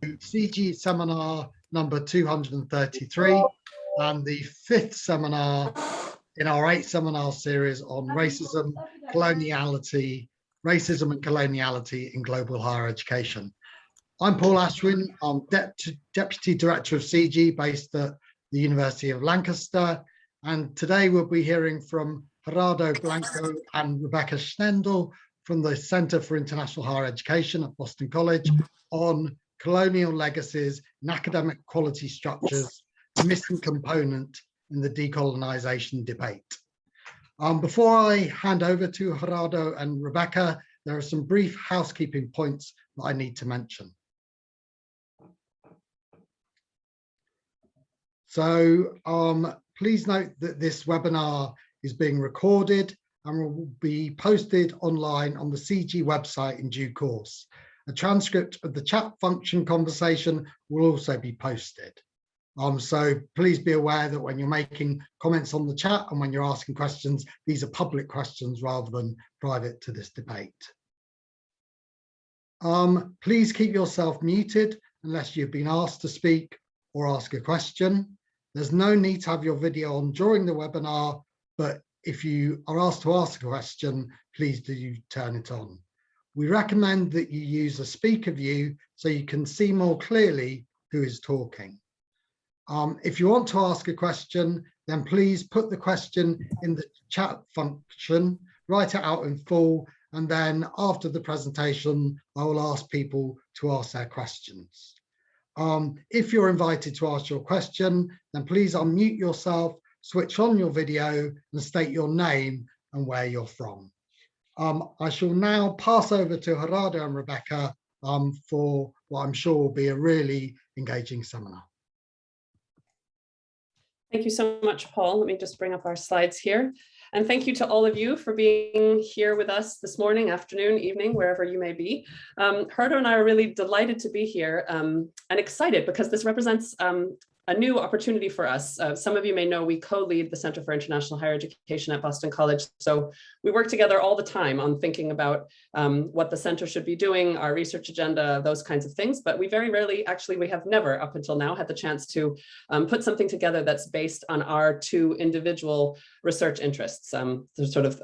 CGHE seminar number 233 and the 5th seminar in our 8-seminar series on racism, racism and coloniality in global higher education. I'm Paul Ashwin. I'm Deputy Director of CGHE based at the University of Lancaster, and today we'll be hearing from Gerardo, Blanco and Rebecca Schendel from the Center for International Higher Education at Boston College on colonial legacies and academic quality structures, a missing component in the decolonization debate. Before I hand over to Gerardo and Rebecca, there are some brief housekeeping points that I need to mention. So please note that this webinar is being recorded and will be posted online on the CGHE website in due course. A transcript of the chat function conversation will also be posted. So please be aware that when you're making comments on the chat and when you're asking questions, these are public questions rather than private to this debate. Please keep yourself muted unless you've been asked to speak or ask a question. There's no need to have your video on during the webinar, but if you are asked to ask a question, please do turn it on. We recommend that you use a speaker view so you can see more clearly who is talking. If you want to ask a question, then please put the question in the chat function, write it out in full, and then after the presentation, I will ask people to ask their questions. If you're invited to ask your question, then please unmute yourself, switch on your video and state your name and where you're from. I shall now pass over to Gerardo and Rebecca for what I'm sure will be a really engaging seminar. Thank you so much, Paul. Let me just bring up our slides here. And thank you to all of you for being here with us this morning, afternoon, evening, wherever you may be. Gerardo and I are really delighted to be here and excited because this represents a new opportunity for us. Some of you may know we co-lead the Center for International Higher Education at Boston College. So we work together all the time on thinking about what the center should be doing, our research agenda, those kinds of things. But we very rarely, actually, we have never up until now had the chance to put something together that's based on our two individual research interests, sort of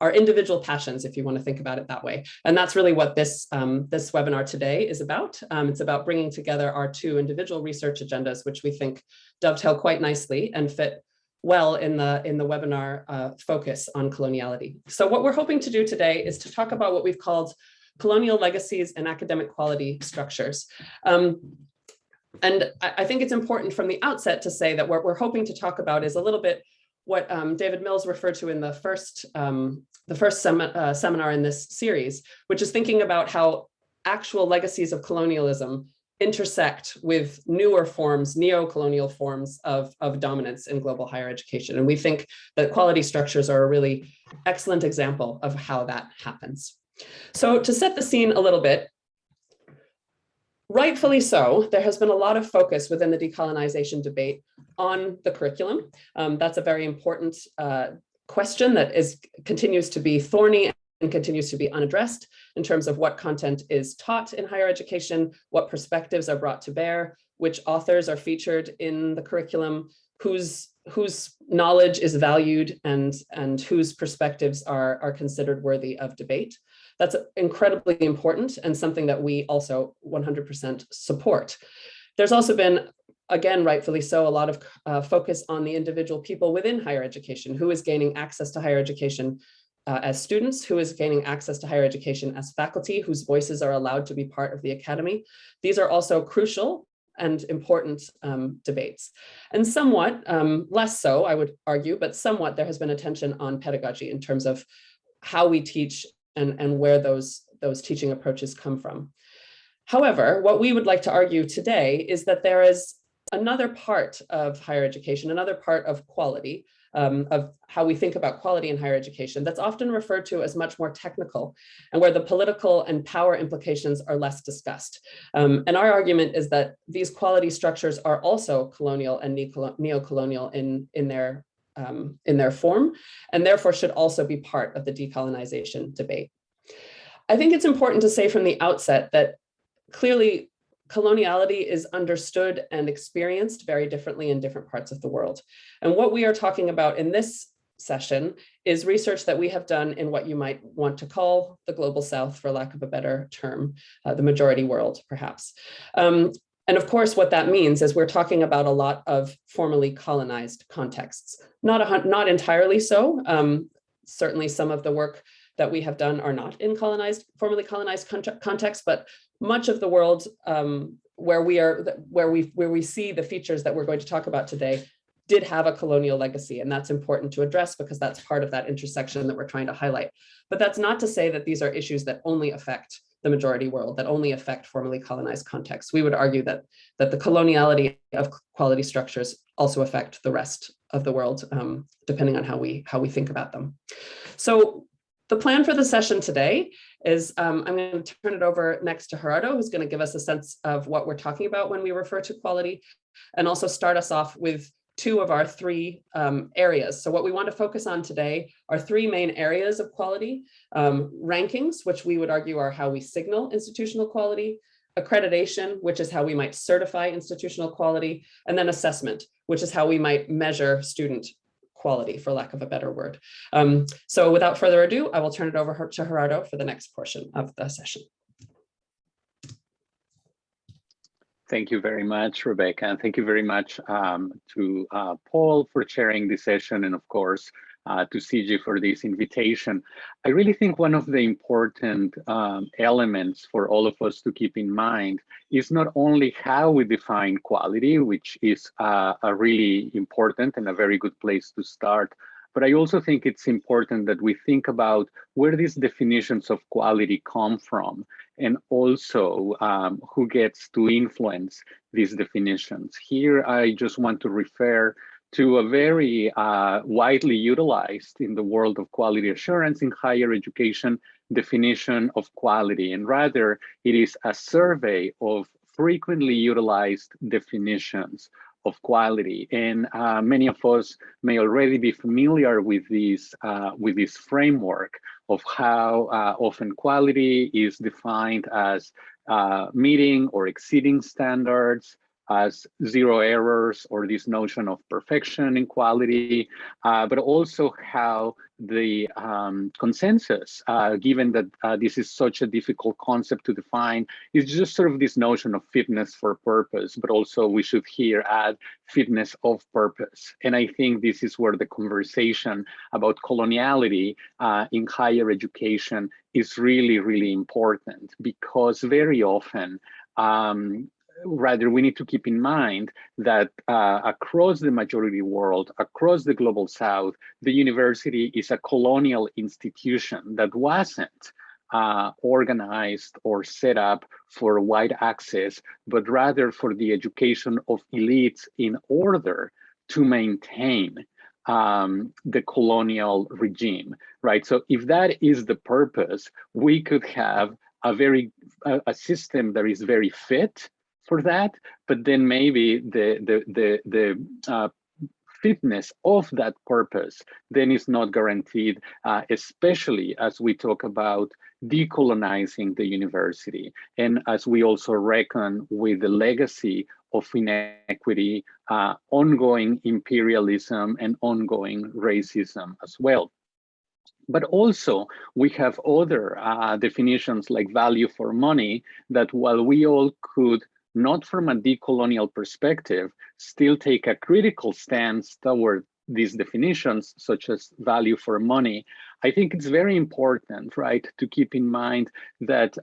our individual passions, if you want to think about it that way. And that's really what this webinar today is about. It's about bringing together our two individual research agendas, which we think dovetail quite nicely and fit well in the webinar focus on coloniality. So what we're hoping to do today is to talk about what we've called colonial legacies and academic quality structures. And I think it's important from the outset to say that what we're hoping to talk about is a little bit what David Mills referred to in the first seminar in this series, which is thinking about how actual legacies of colonialism intersect with newer forms, neocolonial forms of dominance in global higher education. And we think that quality structures are a really excellent example of how that happens. So to set the scene a little bit, rightfully so, there has been a lot of focus within the decolonization debate on the curriculum. That's a very important question that continues to be thorny and continues to be unaddressed in terms of what content is taught in higher education, what perspectives are brought to bear, which authors are featured in the curriculum, whose knowledge is valued and whose perspectives are considered worthy of debate. That's incredibly important and something that we also 100% support. There's also been, again, rightfully so, a lot of focus on the individual people within higher education, who is gaining access to higher education as students, who is gaining access to higher education as faculty, whose voices are allowed to be part of the academy. These are also crucial and important debates. And somewhat, less so, I would argue, but somewhat there has been attention on pedagogy in terms of how we teach and where those teaching approaches come from. However, what we would like to argue today is that there is another part of higher education, another part of quality, of how we think about quality in higher education that's often referred to as much more technical and where the political and power implications are less discussed. And our argument is that these quality structures are also colonial and neocolonial in their form, and therefore should also be part of the decolonization debate. I think it's important to say from the outset that clearly coloniality is understood and experienced very differently in different parts of the world. And what we are talking about in this session is research that we have done in what you might want to call the global South, for lack of a better term, the majority world, perhaps. And of course, what that means is we're talking about a lot of formerly colonized contexts. Not entirely so. Certainly some of the work that we have done are not in formerly colonized contexts, but much of the world where we see the features that we're going to talk about today did have a colonial legacy, and that's important to address because that's part of that intersection that we're trying to highlight. But that's not to say that these are issues that only affect the majority world, that only affect formerly colonized contexts. We would argue that the coloniality of quality structures also affect the rest of the world, depending on how we think about them. So the plan for the session today is I'm going to turn it over next to Gerardo, who's going to give us a sense of what we're talking about when we refer to quality, and also start us off with two of our three areas. So what we want to focus on today are three main areas of quality: rankings, which we would argue are how we signal institutional quality; accreditation, which is how we might certify institutional quality; and then assessment, which is how we might measure student quality, for lack of a better word. So without further ado, I will turn it over to Gerardo for the next portion of the session. Thank you very much, Rebecca, and thank you very much to Paul for chairing this session, and of course to CG for this invitation. I really think one of the important elements for all of us to keep in mind is not only how we define quality, which is a really important and a very good place to start, but I also think it's important that we think about where these definitions of quality come from, and also who gets to influence these definitions. Here, I just want to refer to a very widely utilized in the world of quality assurance in higher education definition of quality, and rather it is a survey of frequently utilized definitions of quality. And many of us may already be familiar with this framework of how often quality is defined as meeting or exceeding standards, as zero errors, or this notion of perfection in quality, but also how the consensus, given that this is such a difficult concept to define, is just sort of this notion of fitness for purpose, but also we should here add fitness of purpose. And I think this is where the conversation about coloniality in higher education is really, really important, because very often, rather, we need to keep in mind that across the majority world, across the global South, the university is a colonial institution that wasn't organized or set up for wide access, but rather for the education of elites in order to maintain the colonial regime, right? So if that is the purpose, we could have a system that is very fit for that, but then maybe the fitness of that purpose then is not guaranteed, especially as we talk about decolonizing the university, and as we also reckon with the legacy of inequity, ongoing imperialism, and ongoing racism as well. But also, we have other definitions like value for money that, while we all could, not from a decolonial perspective, still take a critical stance toward these definitions, such as value for money, I think it's very important, right, to keep in mind that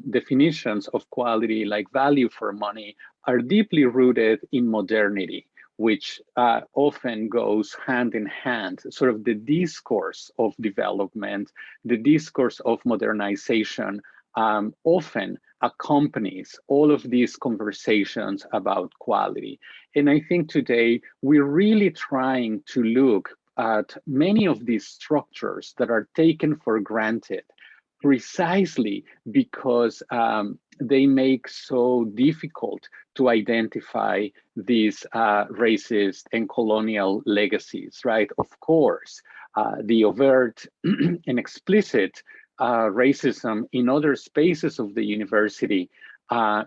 definitions of quality like value for money are deeply rooted in modernity, which often goes hand in hand, sort of the discourse of development, the discourse of modernization, often accompanies all of these conversations about quality. And I think today we're really trying to look at many of these structures that are taken for granted, precisely because they make so difficult to identify these racist and colonial legacies, right? Of course, the overt and explicit racism in other spaces of the university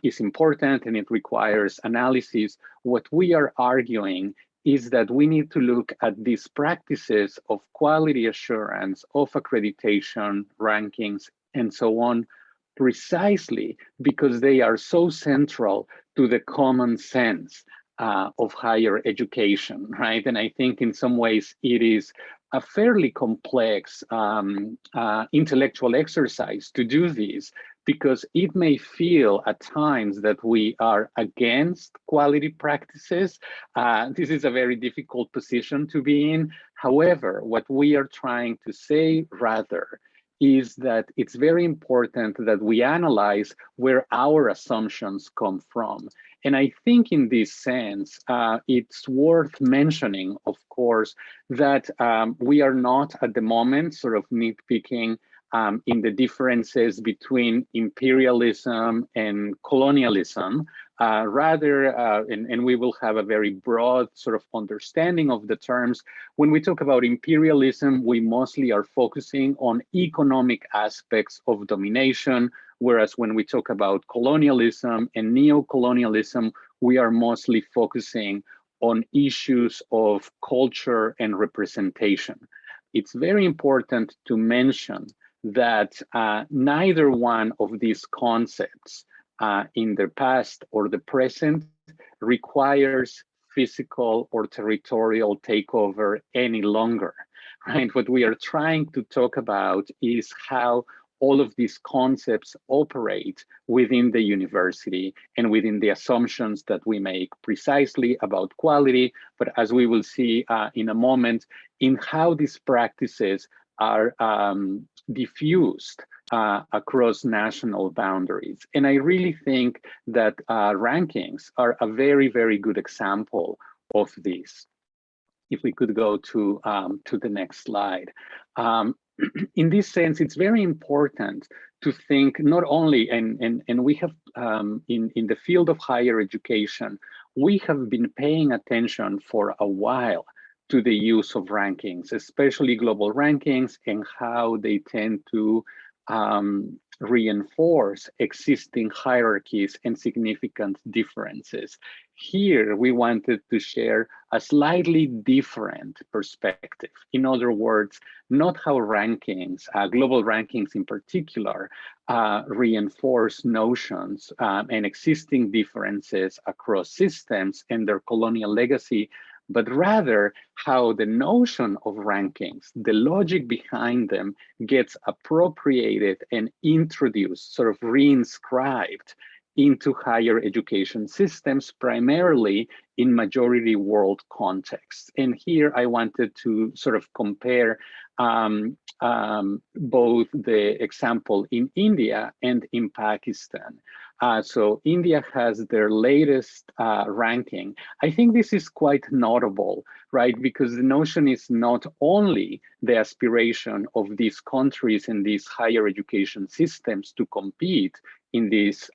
is important and it requires analysis. What we are arguing is that we need to look at these practices of quality assurance, of accreditation, rankings, and so on, precisely because they are so central to the common sense of higher education, right? And I think in some ways it is a fairly complex intellectual exercise to do this, because it may feel at times that we are against quality practices. This is a very difficult position to be in. However, what we are trying to say rather is that it's very important that we analyze where our assumptions come from. And I think in this sense, it's worth mentioning, of course, that we are not at the moment sort of nitpicking in the differences between imperialism and colonialism. And we will have a very broad sort of understanding of the terms. When we talk about imperialism, we mostly are focusing on economic aspects of domination, whereas when we talk about colonialism and neocolonialism, we are mostly focusing on issues of culture and representation. It's very important to mention that neither one of these concepts in the past or the present requires physical or territorial takeover any longer, right? What we are trying to talk about is how all of these concepts operate within the university and within the assumptions that we make precisely about quality, but as we will see in a moment, in how these practices are diffused across national boundaries. And I really think that rankings are a very, very good example of this. If we could go to the next slide. In this sense, it's very important to think not only, and we have in the field of higher education, we have been paying attention for a while to the use of rankings, especially global rankings, and how they tend to reinforce existing hierarchies and significant differences. Here, we wanted to share a slightly different perspective. In other words, not how rankings, global rankings in particular, reinforce notions and existing differences across systems and their colonial legacy, but rather how the notion of rankings, the logic behind them, gets appropriated and introduced, sort of reinscribed into higher education systems, primarily in majority world contexts. And here I wanted to sort of compare both the example in India and in Pakistan. So India has their latest ranking. I think this is quite notable, right? Because the notion is not only the aspiration of these countries and these higher education systems to compete in these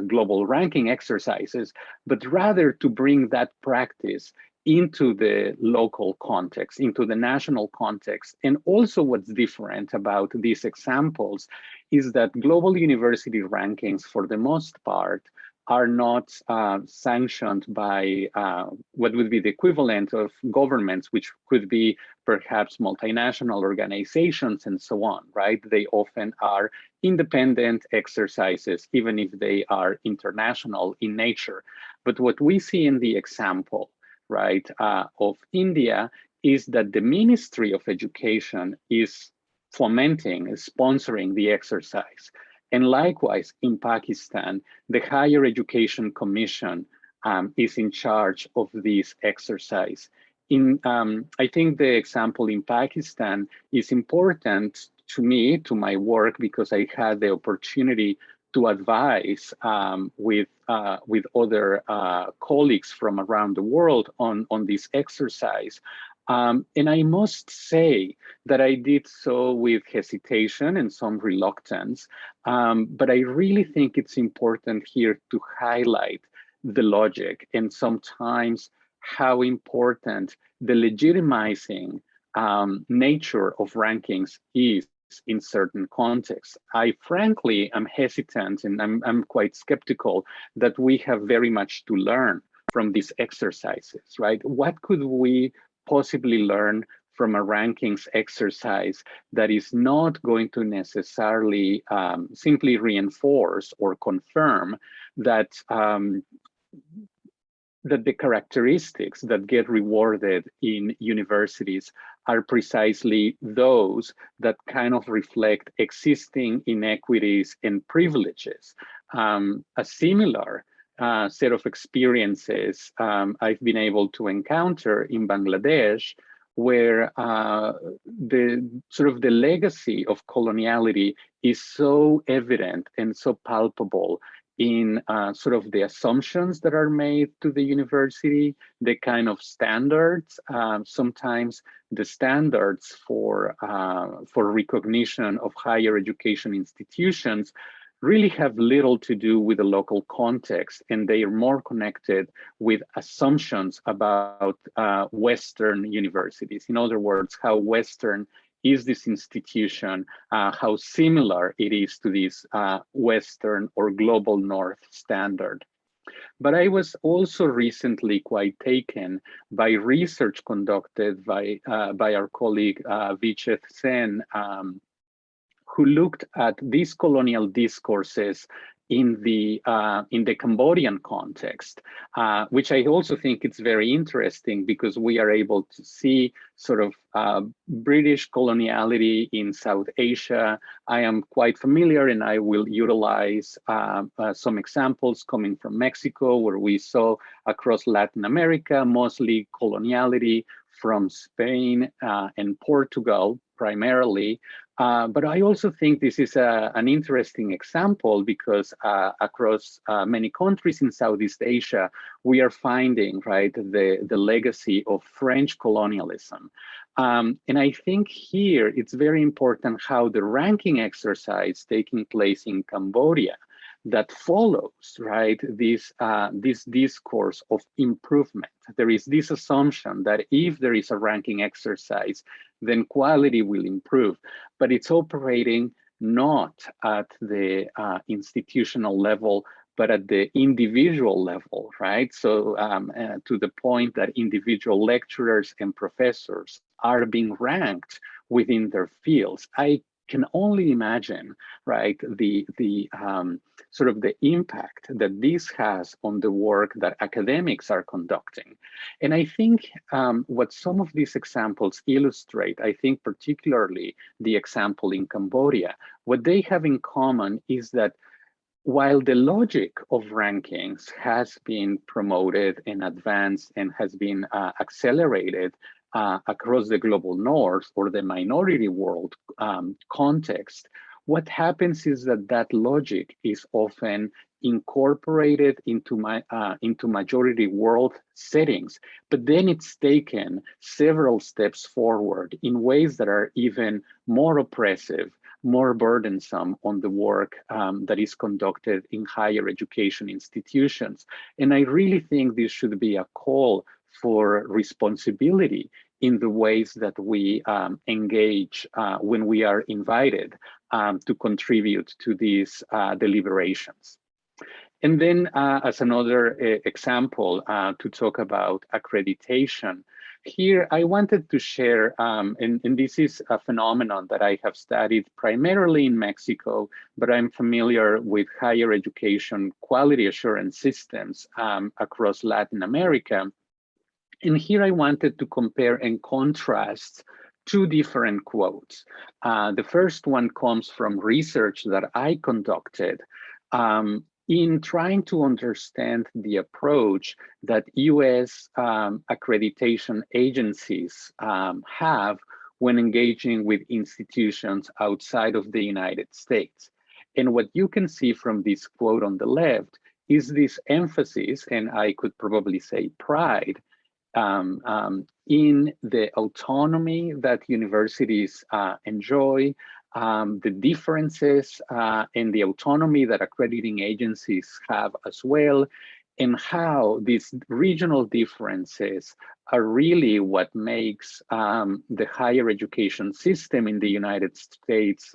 global ranking exercises, but rather to bring that practice into the local context, into the national context. And also what's different about these examples is that global university rankings, for the most part, are not sanctioned by what would be the equivalent of governments, which could be perhaps multinational organizations and so on, right? They often are independent exercises, even if they are international in nature. But what we see in the example, right, of India is that the Ministry of Education is fomenting, is sponsoring the exercise. And likewise, in Pakistan, the Higher Education Commission is in charge of this exercise. I think the example in Pakistan is important to me, to my work, because I had the opportunity to advise with other colleagues from around the world on this exercise. And I must say that I did so with hesitation and some reluctance, but I really think it's important here to highlight the logic and sometimes how important the legitimizing nature of rankings is in certain contexts. I frankly am hesitant, and I'm quite skeptical that we have very much to learn from these exercises, right? What could we possibly learn from a rankings exercise that is not going to necessarily simply reinforce or confirm that that the characteristics that get rewarded in universities are precisely those that kind of reflect existing inequities and privileges. A similar set of experiences I've been able to encounter in Bangladesh, where the legacy of coloniality is so evident and so palpable in sort of the assumptions that are made to the university, the kind of standards, sometimes the standards for recognition of higher education institutions really have little to do with the local context, and they are more connected with assumptions about Western universities. In other words, how Western is this institution, how similar it is to this Western or global North standard. But I was also recently quite taken by research conducted by our colleague Vicheth Sen, who looked at these colonial discourses in the Cambodian context, which I also think it's very interesting because we are able to see sort of British coloniality in South Asia. I am quite familiar, and I will utilize some examples coming from Mexico, where we saw across Latin America, mostly coloniality from Spain and Portugal primarily. But I also think this is an interesting example because across many countries in Southeast Asia, we are finding, right, the legacy of French colonialism. And I think here it's very important how the ranking exercise taking place in Cambodia that follows, right, this discourse of improvement. There is this assumption that if there is a ranking exercise, then quality will improve, but it's operating not at the institutional level, but at the individual level, right? So to the point that individual lecturers and professors are being ranked within their fields. I can only imagine, right, the sort of the impact that this has on the work that academics are conducting. And I think what some of these examples illustrate, I think particularly the example in Cambodia, what they have in common is that while the logic of rankings has been promoted and advanced and has been accelerated across the global north or the minority world context, what happens is that that logic is often incorporated into majority world settings, but then it's taken several steps forward in ways that are even more oppressive, more burdensome on the work that is conducted in higher education institutions. And I really think this should be a call for responsibility in the ways that we engage when we are invited to contribute to these deliberations. And then as another example to talk about accreditation, here I wanted to share, and this is a phenomenon that I have studied primarily in Mexico, but I'm familiar with higher education quality assurance systems across Latin America. And here I wanted to compare and contrast two different quotes. The first one comes from research that I conducted in trying to understand the approach that US accreditation agencies have when engaging with institutions outside of the United States. And what you can see from this quote on the left is this emphasis, and I could probably say pride, in the autonomy that universities enjoy, the differences in the autonomy that accrediting agencies have as well, and how these regional differences are really what makes the higher education system in the United States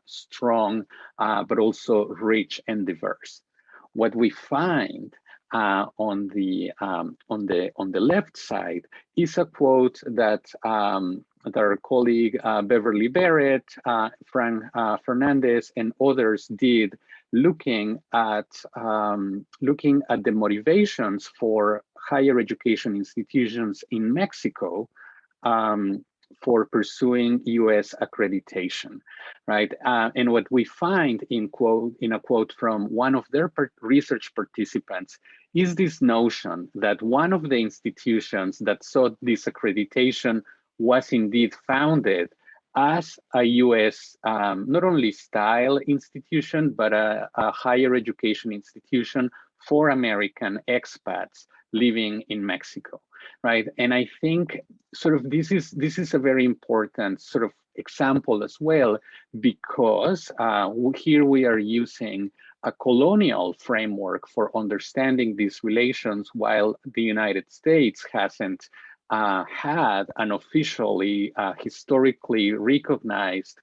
strong, but also rich and diverse. What we find on the left side is a quote that our colleague Beverly Barrett, Frank Fernandez, and others did, looking at the motivations for higher education institutions in Mexico for pursuing U.S. accreditation, right? And what we find in a quote from one of their research participants is this notion that one of the institutions that sought this accreditation was indeed founded as a U.S. Not only style institution, but a higher education institution for American expats living in Mexico, right? And I think sort of this is a very important sort of example as well, because here we are using a colonial framework for understanding these relations, while the United States hasn't had an officially historically recognized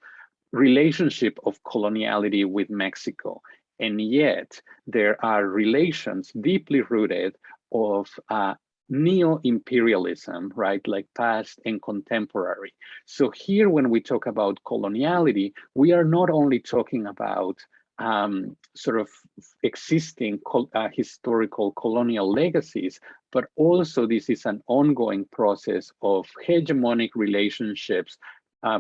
relationship of coloniality with Mexico. And yet there are relations deeply rooted of neo-imperialism, right? Like past and contemporary. So here, when we talk about coloniality, we are not only talking about sort of existing historical colonial legacies, but also this is an ongoing process of hegemonic relationships,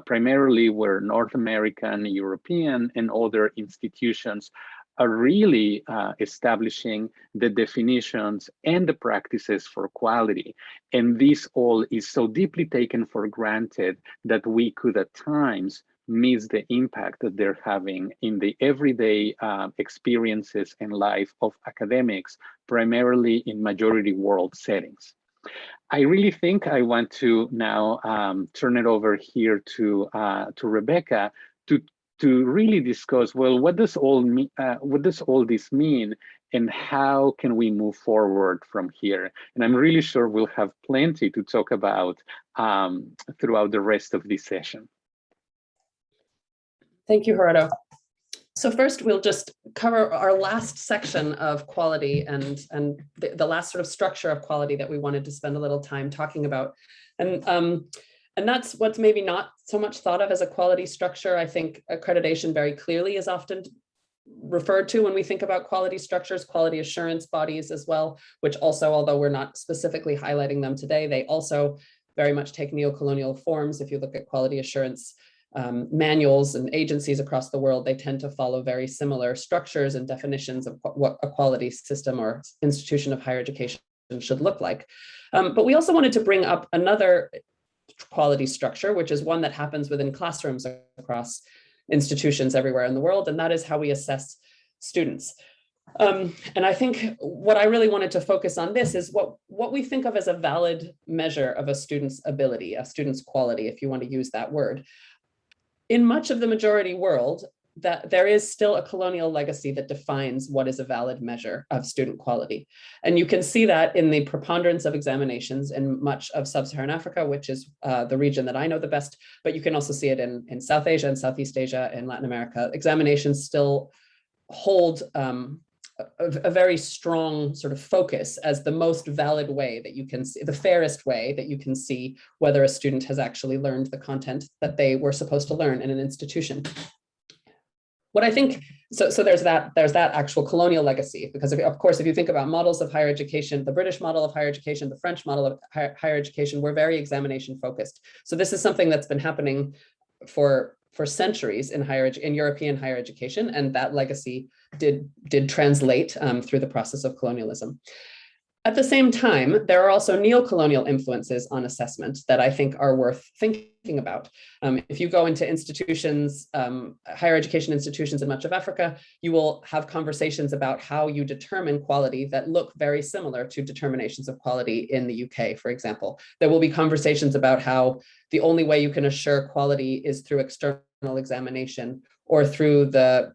primarily where North American, European, and other institutions are really establishing the definitions and the practices for quality. And this all is so deeply taken for granted that we could at times miss the impact that they're having in the everyday experiences and life of academics, primarily in majority world settings. I really think I want to now turn it over here to Rebecca to really discuss, well, what does all this mean, and how can we move forward from here? And I'm really sure we'll have plenty to talk about throughout the rest of this session. Thank you, Gerardo. So first, we'll just cover our last section of quality and the last sort of structure of quality that we wanted to spend a little time talking about. And that's what's maybe not so much thought of as a quality structure. I think accreditation very clearly is often referred to when we think about quality structures, quality assurance bodies as well, which also, although we're not specifically highlighting them today, they also very much take neocolonial forms. If you look at quality assurance manuals and agencies across the world, they tend to follow very similar structures and definitions of what a quality system or institution of higher education should look like. But we also wanted to bring up another quality structure, which is one that happens within classrooms across institutions everywhere in the world, and that is how we assess students. And I think what I really wanted to focus on this is what we think of as a valid measure of a student's ability, a student's quality, if you want to use that word. In much of the majority world, that there is still a colonial legacy that defines what is a valid measure of student quality. And you can see that in the preponderance of examinations in much of sub-Saharan Africa, which is the region that I know the best, but you can also see it in South Asia and Southeast Asia and Latin America. Examinations still hold a very strong sort of focus as the most valid way that you can see, the fairest way that you can see whether a student has actually learned the content that they were supposed to learn in an institution. What I think, so there's that actual colonial legacy, because of course, if you think about models of higher education, the British model of higher education, the French model of higher education, we're very examination focused. So this is something that's been happening for centuries in European higher education, and that legacy did translate through the process of colonialism. At the same time, there are also neocolonial influences on assessment that I think are worth thinking about. If you go into institutions, higher education institutions in much of Africa, you will have conversations about how you determine quality that look very similar to determinations of quality in the UK, for example. There will be conversations about how the only way you can assure quality is through external examination or through the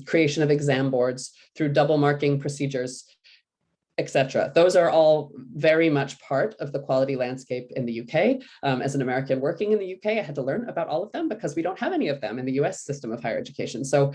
creation of exam boards, through double marking procedures. etc. Those are all very much part of the quality landscape in the UK. As an American working in the UK, I had to learn about all of them because we don't have any of them in the US system of higher education. So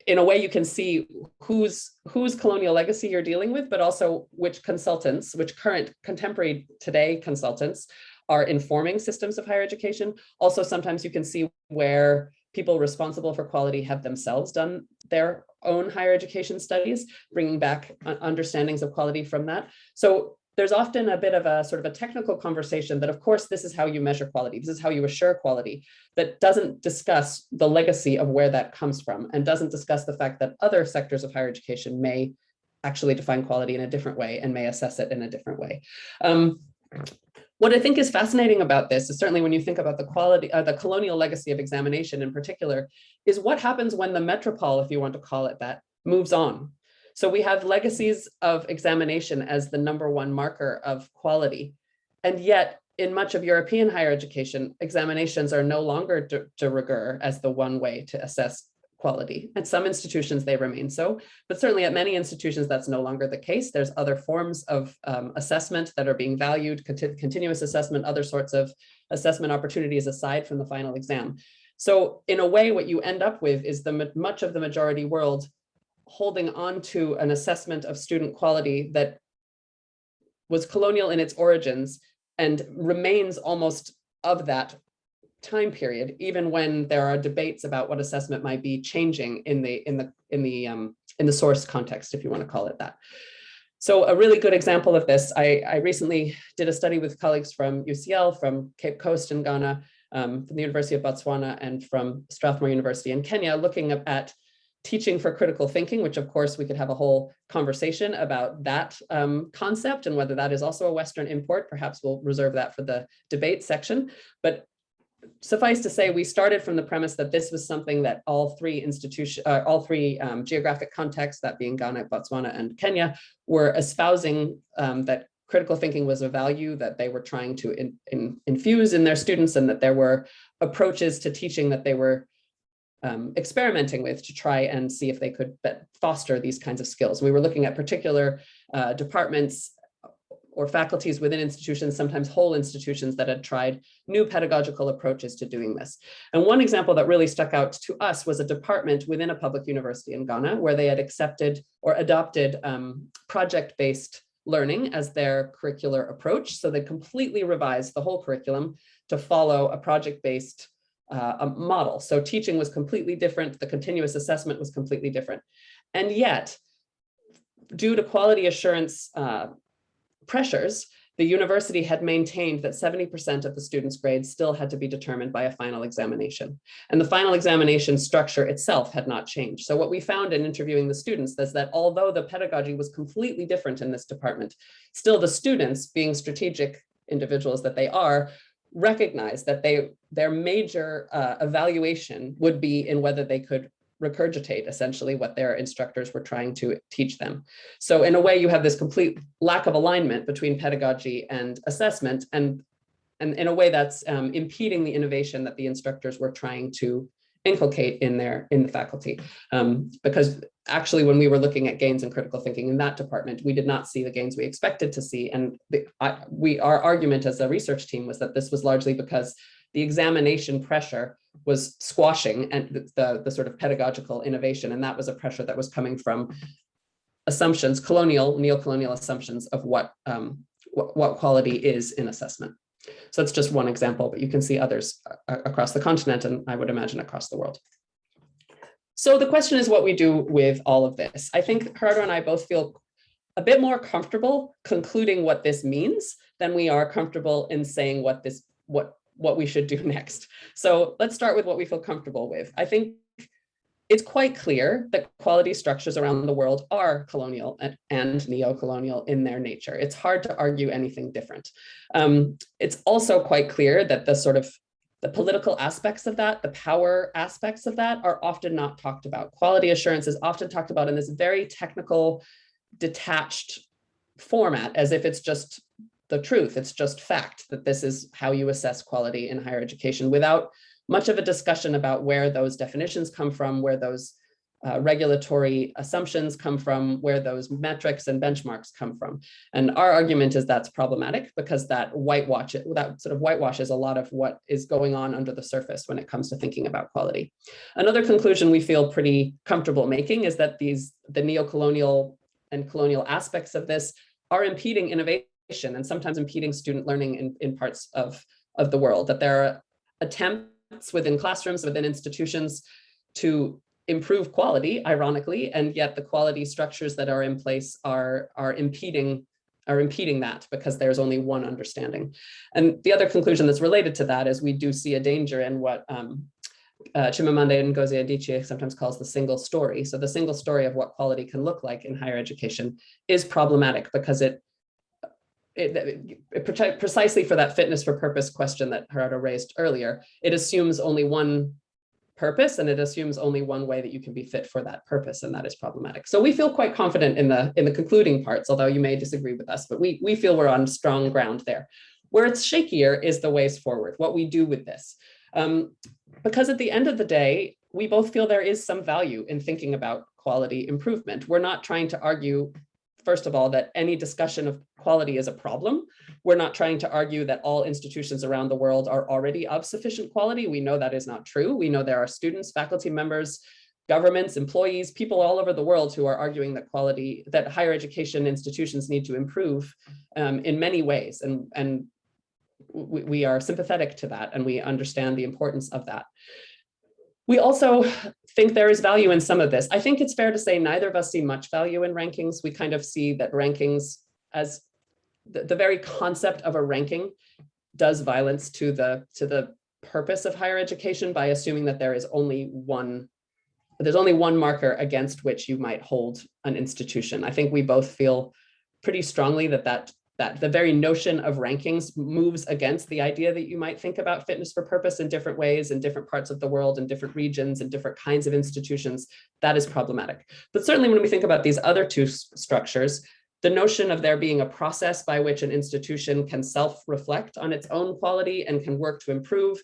in a way, you can see whose colonial legacy you're dealing with, but also which consultants, which current contemporary today consultants are informing systems of higher education. Also, sometimes you can see where people responsible for quality have themselves done their own higher education studies, bringing back understandings of quality from that. So there's often a bit of a sort of a technical conversation that, of course, this is how you measure quality. This is how you assure quality, that doesn't discuss the legacy of where that comes from and doesn't discuss the fact that other sectors of higher education may actually define quality in a different way and may assess it in a different way. What I think is fascinating about this is certainly when you think about the quality, the colonial legacy of examination in particular, is what happens when the metropole, if you want to call it that, moves on. So we have legacies of examination as the #1 marker of quality. And yet in much of European higher education, examinations are no longer de rigueur as the one way to assess quality. At some institutions, they remain so, but certainly at many institutions, that's no longer the case. There's other forms of assessment that are being valued, continuous assessment, other sorts of assessment opportunities aside from the final exam. So in a way, what you end up with is much of the majority world holding on to an assessment of student quality that was colonial in its origins and remains almost of that time period, even when there are debates about what assessment might be changing in the source context, if you want to call it that. So a really good example of this, I recently did a study with colleagues from UCL, from Cape Coast in Ghana, from the University of Botswana, and from Strathmore University in Kenya, looking at teaching for critical thinking, which of course we could have a whole conversation about that concept and whether that is also a Western import. Perhaps we'll reserve that for the debate section. But suffice to say, we started from the premise that this was something that all three geographic contexts, that being Ghana, Botswana, and Kenya, were espousing that critical thinking was a value that they were trying to infuse in their students, and that there were approaches to teaching that they were experimenting with to try and see if they could foster these kinds of skills. We were looking at particular departments or faculties within institutions, sometimes whole institutions, that had tried new pedagogical approaches to doing this. And one example that really stuck out to us was a department within a public university in Ghana where they had accepted or adopted project-based learning as their curricular approach. So they completely revised the whole curriculum to follow a project-based model. So teaching was completely different. The continuous assessment was completely different. And yet, due to quality assurance pressures, the university had maintained that 70% of the students' grades still had to be determined by a final examination. And the final examination structure itself had not changed. So what we found in interviewing the students is that although the pedagogy was completely different in this department, still the students, being strategic individuals that they are, recognized that their major evaluation would be in whether they could regurgitate essentially what their instructors were trying to teach them. So in a way, you have this complete lack of alignment between pedagogy and assessment, and in a way that's impeding the innovation that the instructors were trying to inculcate in the faculty. Because actually, when we were looking at gains in critical thinking in that department, we did not see the gains we expected to see. And our argument as a research team was that this was largely because the examination pressure was squashing and the sort of pedagogical innovation. And that was a pressure that was coming from assumptions, colonial, neocolonial assumptions of what quality is in assessment. So that's just one example, but you can see others across the continent, and I would imagine across the world. So the question is what we do with all of this. I think Gerardo and I both feel a bit more comfortable concluding what this means than we are comfortable in saying what we should do next. So let's start with what we feel comfortable with. I think it's quite clear that quality structures around the world are colonial and neocolonial in their nature. It's hard to argue anything different. It's also quite clear that the political aspects of that, the power aspects of that, are often not talked about. Quality assurance is often talked about in this very technical, detached format, as if it's just the truth, it's just fact that this is how you assess quality in higher education, without much of a discussion about where those definitions come from, where those regulatory assumptions come from, where those metrics and benchmarks come from. And our argument is that's problematic because that sort of whitewashes a lot of what is going on under the surface when it comes to thinking about quality. Another conclusion we feel pretty comfortable making is that the neocolonial and colonial aspects of this are impeding innovation and sometimes impeding student learning in parts of the world, that there are attempts within classrooms, within institutions to improve quality, ironically, and yet the quality structures that are in place are impeding that because there's only one understanding. And the other conclusion that's related to that is we do see a danger in what Chimamanda Ngozi Adichie sometimes calls the single story. So the single story of what quality can look like in higher education is problematic because it precisely for that fitness for purpose question that Gerardo raised earlier, it assumes only one purpose and it assumes only one way that you can be fit for that purpose, and that is problematic. So we feel quite confident in the concluding parts, although you may disagree with us, but we feel we're on strong ground there. Where it's shakier is the ways forward, what we do with this. Because at the end of the day, we both feel there is some value in thinking about quality improvement. We're not trying to argue, first of all, that any discussion of quality is a problem. We're not trying to argue that all institutions around the world are already of sufficient quality. We know that is not true. We know there are students, faculty members, governments, employees, people all over the world who are arguing that higher education institutions need to improve in many ways. And we are sympathetic to that, and we understand the importance of that. We also think there is value in some of this. I think it's fair to say neither of us see much value in rankings. We kind of see that rankings as the very concept of a ranking does violence to the purpose of higher education by assuming that there's only one marker against which you might hold an institution. I think we both feel pretty strongly that the very notion of rankings moves against the idea that you might think about fitness for purpose in different ways in different parts of the world, in different regions, and different kinds of institutions. That is problematic. But certainly when we think about these other two structures, the notion of there being a process by which an institution can self-reflect on its own quality and can work to improve,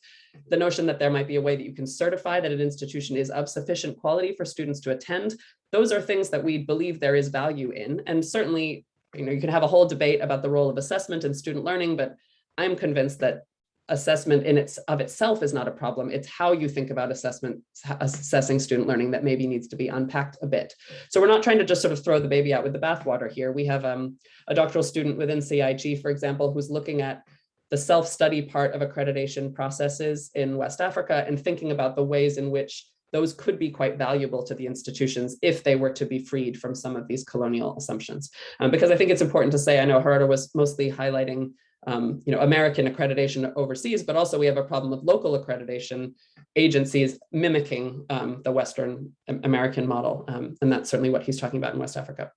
the notion that there might be a way that you can certify that an institution is of sufficient quality for students to attend, those are things that we believe there is value in. And certainly, you can have a whole debate about the role of assessment in student learning, but I'm convinced that assessment of itself is not a problem. It's how you think about assessing student learning that maybe needs to be unpacked a bit. So we're not trying to just sort of throw the baby out with the bathwater here. We have a doctoral student within CGHE, for example, who's looking at the self-study part of accreditation processes in West Africa and thinking about the ways in which those could be quite valuable to the institutions if they were to be freed from some of these colonial assumptions. Because I think it's important to say, I know Gerardo was mostly highlighting American accreditation overseas, but also we have a problem with local accreditation agencies mimicking the Western American model. And that's certainly what he's talking about in West Africa.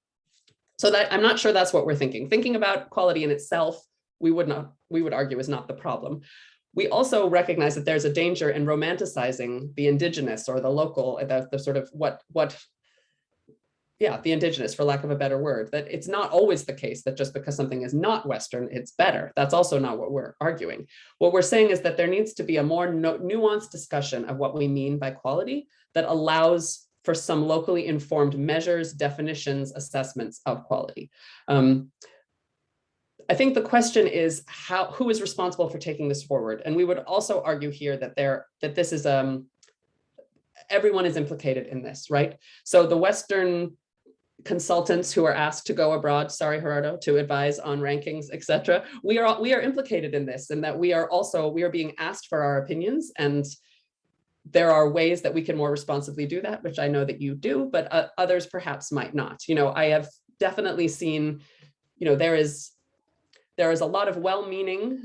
So that I'm not sure that's what we're thinking. Thinking about quality in itself, we would argue is not the problem. We also recognize that there's a danger in romanticizing the indigenous or the local, the sort of the indigenous, for lack of a better word, that it's not always the case that just because something is not Western, it's better. That's also not what we're arguing. What we're saying is that there needs to be a more nuanced discussion of what we mean by quality that allows for some locally informed measures, definitions, assessments of quality. I think the question is who is responsible for taking this forward? And we would also argue here that this is everyone is implicated in this, right? So the Western consultants who are asked to go abroad, sorry, Gerardo, to advise on rankings, et cetera, we are implicated in this, and that we are being asked for our opinions, and there are ways that we can more responsibly do that, which I know that you do, but others perhaps might not. I have definitely seen, there is a lot of well-meaning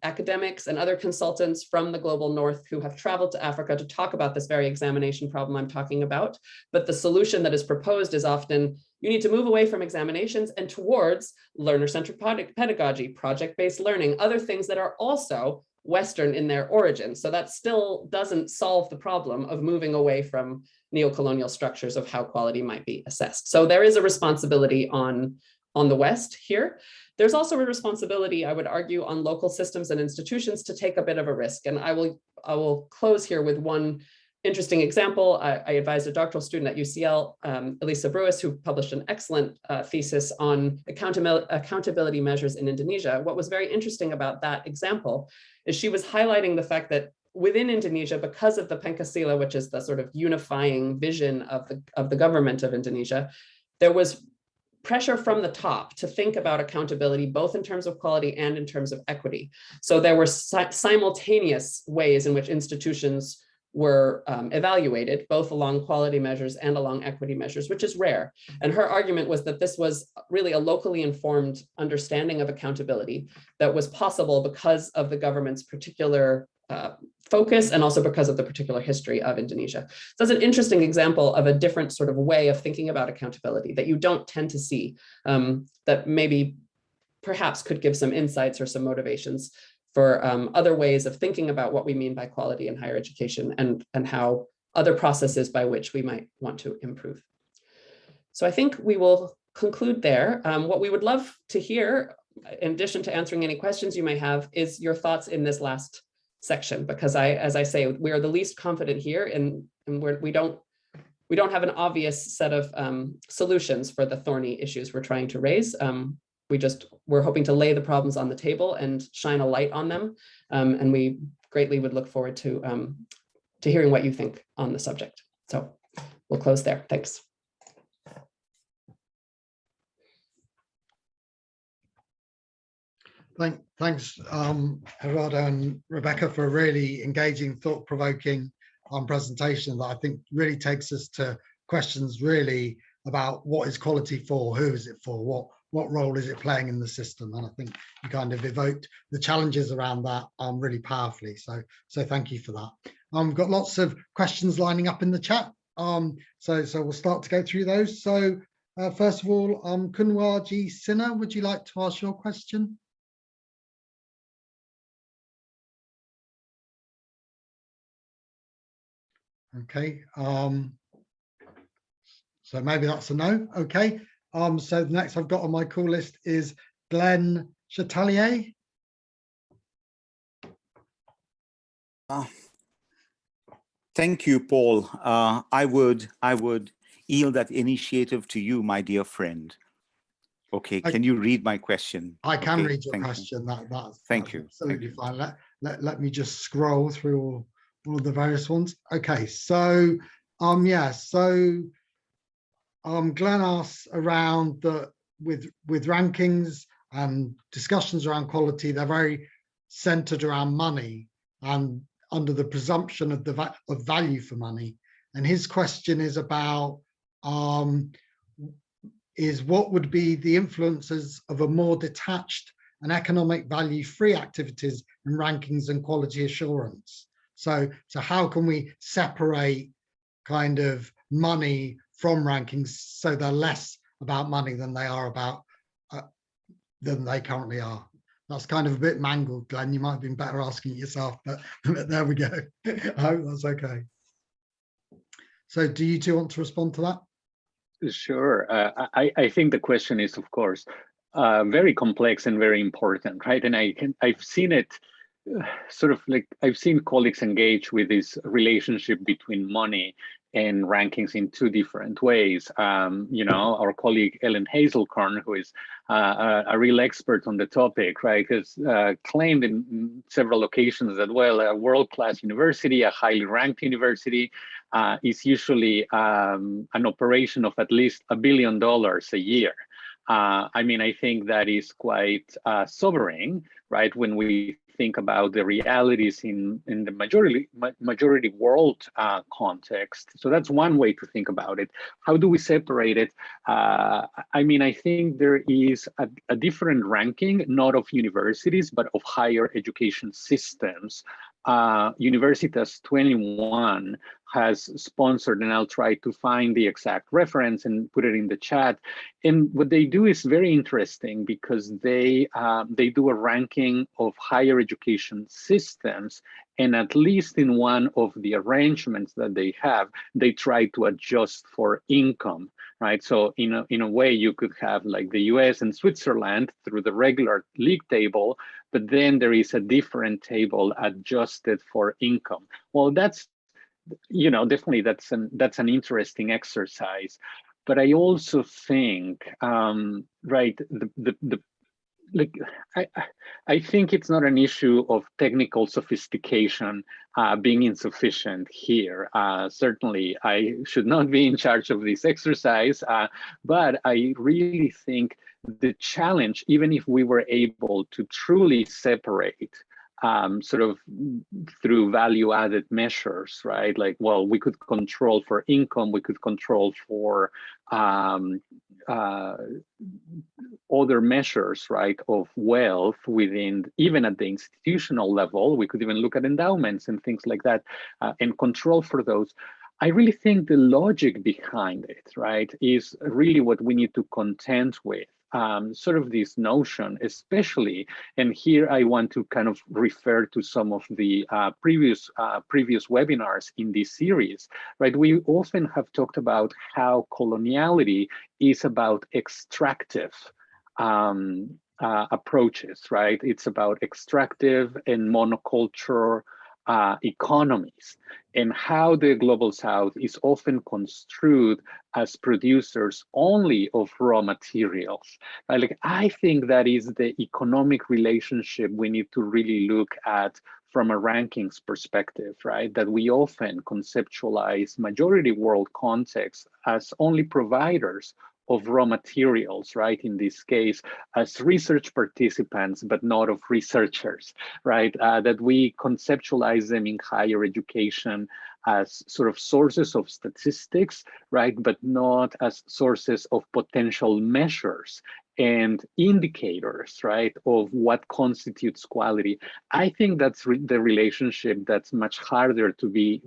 academics and other consultants from the global north who have traveled to Africa to talk about this very examination problem I'm talking about. But the solution that is proposed is often, you need to move away from examinations and towards learner-centered pedagogy, project-based learning, other things that are also Western in their origin. So that still doesn't solve the problem of moving away from neocolonial structures of how quality might be assessed. So there is a responsibility on the West here. There's also a responsibility, I would argue, on local systems and institutions to take a bit of a risk. And I will close here with one interesting example, I advised a doctoral student at UCL, Elisa Bruis, who published an excellent thesis on accountability measures in Indonesia. What was very interesting about that example is she was highlighting the fact that within Indonesia, because of the Pancasila, which is the sort of unifying vision of the government of Indonesia, there was pressure from the top to think about accountability, both in terms of quality and in terms of equity. So there were simultaneous ways in which institutions were evaluated, both along quality measures and along equity measures, which is rare. And her argument was that this was really a locally informed understanding of accountability that was possible because of the government's particular focus and also because of the particular history of Indonesia. So that's an interesting example of a different sort of way of thinking about accountability that you don't tend to see, that maybe perhaps could give some insights or some motivations for other ways of thinking about what we mean by quality in higher education and how other processes by which we might want to improve. So I think we will conclude there. What we would love to hear, in addition to answering any questions you may have, is your thoughts in this last section, because as I say, we are the least confident here, and we don't have an obvious set of solutions for the thorny issues we're trying to raise. We're hoping to lay the problems on the table and shine a light on them, and we greatly would look forward to hearing what you think on the subject. So we'll close there. Thanks. Thanks, Gerardo and Rebecca, for a really engaging, thought-provoking presentation that I think really takes us to questions really about what is quality for, who is it for, what role is it playing in the system? And I think you kind of evoked the challenges around that really powerfully. So thank you for that. We've got lots of questions lining up in the chat. So we'll start to go through those. So first of all, Kunwaji Sinha, would you like to ask your question? Okay, so maybe that's a no. Okay, so the next I've got on my call list is Glenn Chatelier. Thank you, Paul. I would yield that initiative to you, my dear friend. Okay, can you read my question? I can okay, read your question. Thank you. Absolutely fine. Let me just scroll through all of the various ones. Okay, so Glenn asks around with rankings and discussions around quality, they're very centered around money and under the presumption of value for money. And his question is about what would be the influences of a more detached and economic value-free activities in rankings and quality assurance. So how can we separate kind of money from rankings so they're less about money than they are about than they currently are? That's kind of a bit mangled, Glenn. You might have been better asking it yourself, but there we go. I hope that's okay. So do you two want to respond to that? Sure. I think the question is, of course, very complex and very important, right? And I've seen it sort of like, I've seen colleagues engage with this relationship between money and rankings in two different ways. Our colleague Ellen Hazelcorn, who is a real expert on the topic, right, has claimed in several occasions that, well, a world-class university, a highly ranked university, is usually an operation of at least $1 billion a year. I think that is quite sobering, right, when we think about the realities in the majority world context. So that's one way to think about it. How do we separate it? I think there is a different ranking, not of universities, but of higher education systems. Universitas 21 has sponsored, and I'll try to find the exact reference and put it in the chat. And what they do is very interesting because they do a ranking of higher education systems, and at least in one of the arrangements that they have, they try to adjust for income, right? So in a way, you could have like the US and Switzerland through the regular league table, but then there is a different table adjusted for income. Well, that's you know, definitely that's an interesting exercise. But I also think, right, like I think it's not an issue of technical sophistication being insufficient here. Certainly, I should not be in charge of this exercise, but I really think the challenge, even if we were able to truly separate sort of through value-added measures, right? Like, well, we could control for income, we could control for other measures, right, of wealth within, even at the institutional level. We could even look at endowments and things like that, and control for those. I really think the logic behind it, right, is really what we need to contend with. Sort of this notion, especially, and here I want to kind of refer to some of the previous webinars in this series, right? We often have talked about how coloniality is about extractive approaches, right? It's about extractive and monoculture economies, and how the global south is often construed as producers only of raw materials. Like, I think that is the economic relationship we need to really look at from a rankings perspective, right? That we often conceptualize majority world context as only providers of raw materials, right? In this case, as research participants, but not of researchers, right? That we conceptualize them in higher education as sort of sources of statistics, right? But not as sources of potential measures and indicators, right, of what constitutes quality. I think that's the relationship that's much harder to be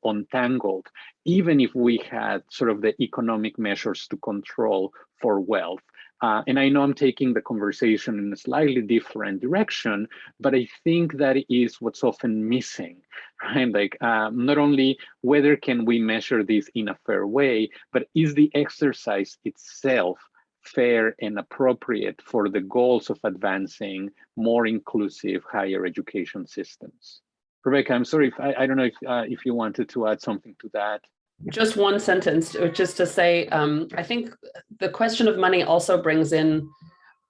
untangled, even if we had sort of the economic measures to control for wealth. And I know I'm taking the conversation in a slightly different direction, but I think that is what's often missing, right? Like, not only whether can we measure this in a fair way, but is the exercise itself fair and appropriate for the goals of advancing more inclusive higher education systems? Rebecca, I'm sorry if I don't know if you wanted to add something to that. Just one sentence, just to say, I think the question of money also brings in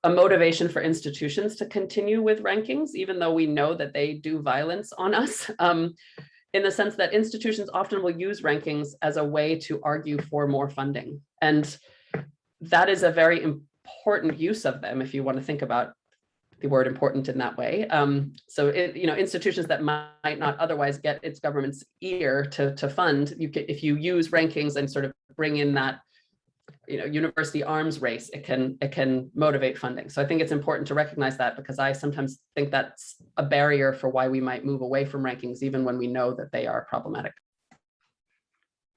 a motivation for institutions to continue with rankings, even though we know that they do violence on us, in the sense that institutions often will use rankings as a way to argue for more funding. And that is a very important use of them, if you want to think about the word important in that way. So institutions that might not otherwise get its government's ear to fund, if you use rankings and sort of bring in that university arms race, it can motivate funding. So I think it's important to recognize that, because I sometimes think that's a barrier for why we might move away from rankings, even when we know that they are problematic.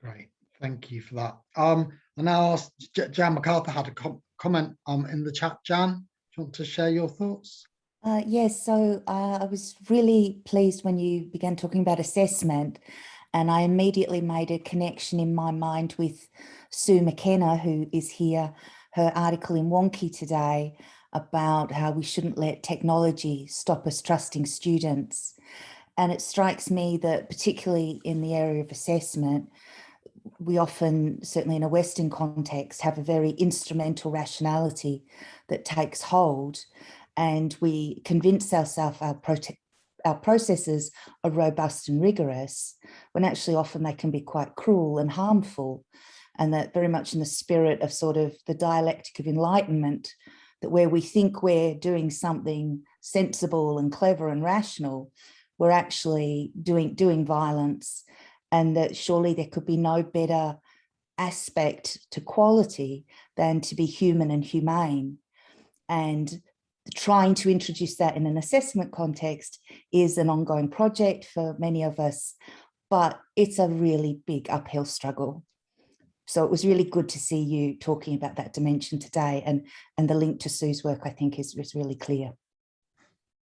Great, thank you for that. And now Jan MacArthur had a comment in the chat. Jan, do you want to share your thoughts? Yes, so I was really pleased when you began talking about assessment, and I immediately made a connection in my mind with Sue McKenna, who is here, her article in Wonky today about how we shouldn't let technology stop us trusting students. And it strikes me that particularly in the area of assessment, we often, certainly in a Western context, have a very instrumental rationality that takes hold, and we convince ourselves our processes are robust and rigorous, when actually often they can be quite cruel and harmful, and that very much in the spirit of sort of the dialectic of enlightenment, that where we think we're doing something sensible and clever and rational, we're actually doing violence. And that surely there could be no better aspect to quality than to be human and humane. And trying to introduce that in an assessment context is an ongoing project for many of us, but it's a really big uphill struggle. So it was really good to see you talking about that dimension today, and the link to Sue's work, I think, is really clear.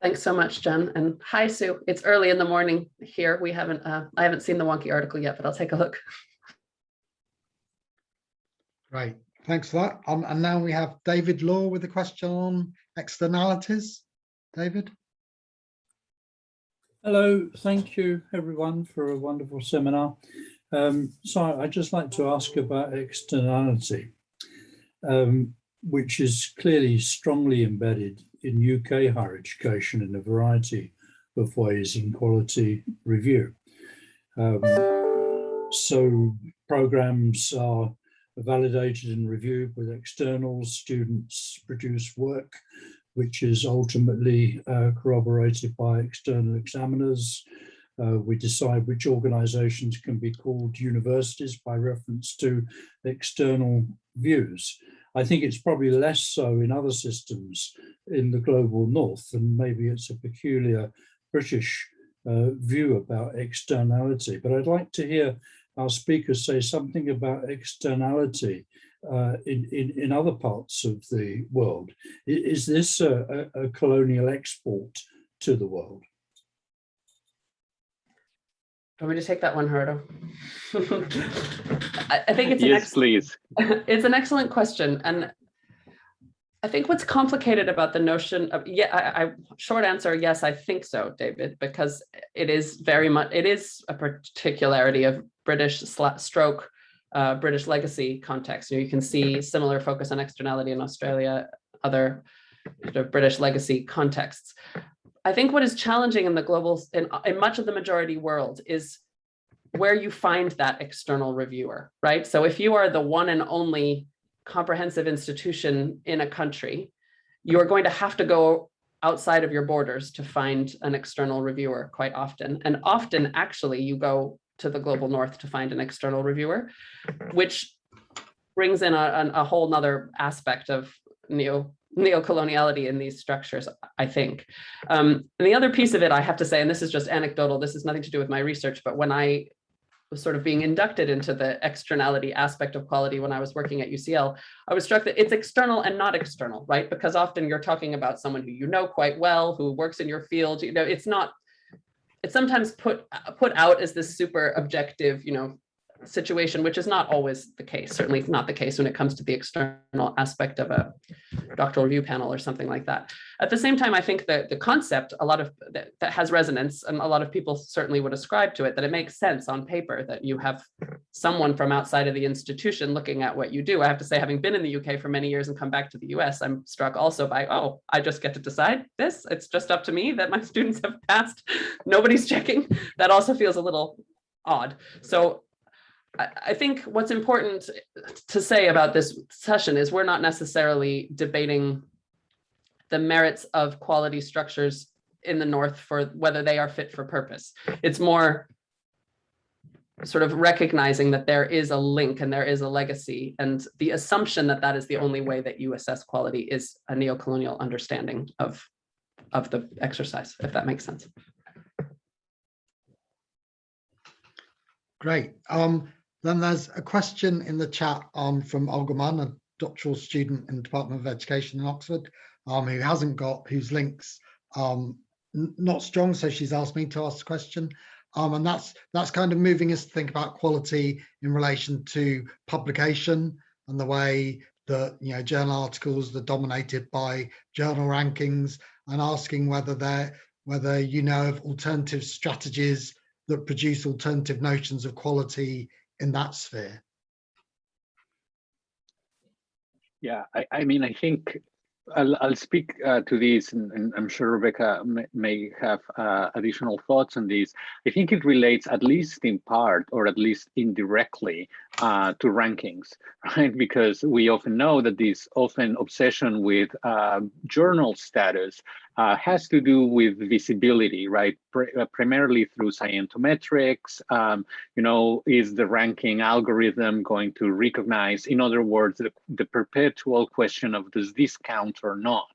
Thanks so much, Jen. And hi, Sue. It's early in the morning here. I haven't seen the Wonky article yet, but I'll take a look. Great, thanks for that. And now we have David Law with a question on externalities. David? Hello, thank you everyone for a wonderful seminar. So I'd just like to ask about externality, which is clearly strongly embedded in UK higher education in a variety of ways in quality review. So programs are validated and reviewed with externals, students produce work which is ultimately corroborated by external examiners. We decide which organizations can be called universities by reference to external views. I think it's probably less so in other systems in the global north, and maybe it's a peculiar British view about externality. But I'd like to hear our speakers say something about externality in other parts of the world. Is this a colonial export to the world? Want me to take that one, Gerardo? I think it's yes, please. It's an excellent question, and I think what's complicated about the notion of short answer, yes, I think so, David, because it is a particularity of British stroke British legacy context. You can see similar focus on externality in Australia, other sort of British legacy contexts. I think what is challenging in the global, in much of the majority world, is where you find that external reviewer, right? So if you are the one and only comprehensive institution in a country, you are going to have to go outside of your borders to find an external reviewer quite often. And often, actually, you go to the global north to find an external reviewer, which brings in a whole nother aspect of neocoloniality in these structures, I think. And the other piece of it, I have to say, and this is just anecdotal, this has nothing to do with my research, but when I was sort of being inducted into the externality aspect of quality when I was working at UCL, I was struck that it's external and not external, right? Because often you're talking about someone who you know quite well, who works in your field. You know, it's sometimes put out as this super objective, situation, which is not always the case, certainly not the case when it comes to the external aspect of a doctoral review panel or something like that. At the same time, I think that the concept, that has resonance, and a lot of people certainly would ascribe to it, that it makes sense on paper that you have someone from outside of the institution looking at what you do. I have to say, having been in the UK for many years and come back to the US, I'm struck also by, oh, I just get to decide this. It's just up to me that my students have passed. Nobody's checking. That also feels a little odd. So I think what's important to say about this session is we're not necessarily debating the merits of quality structures in the North for whether they are fit for purpose. It's more sort of recognizing that there is a link and there is a legacy, and the assumption that that is the only way that you assess quality is a neocolonial understanding of the exercise, if that makes sense. Great. Then there's a question in the chat from Olgaman, a doctoral student in the Department of Education in Oxford, whose links not strong, so she's asked me to ask the question. And that's kind of moving us to think about quality in relation to publication and the way that journal articles are dominated by journal rankings, and asking whether of alternative strategies that produce alternative notions of quality in that sphere. Yeah, I mean, I think I'll speak to this, and I'm sure Rebecca may have additional thoughts on this. I think it relates, at least in part, or at least indirectly, to rankings, right? Because we often know that this often obsession with journal status has to do with visibility, right? Primarily through scientometrics. Is the ranking algorithm going to recognize, in other words, the perpetual question of does this count or not?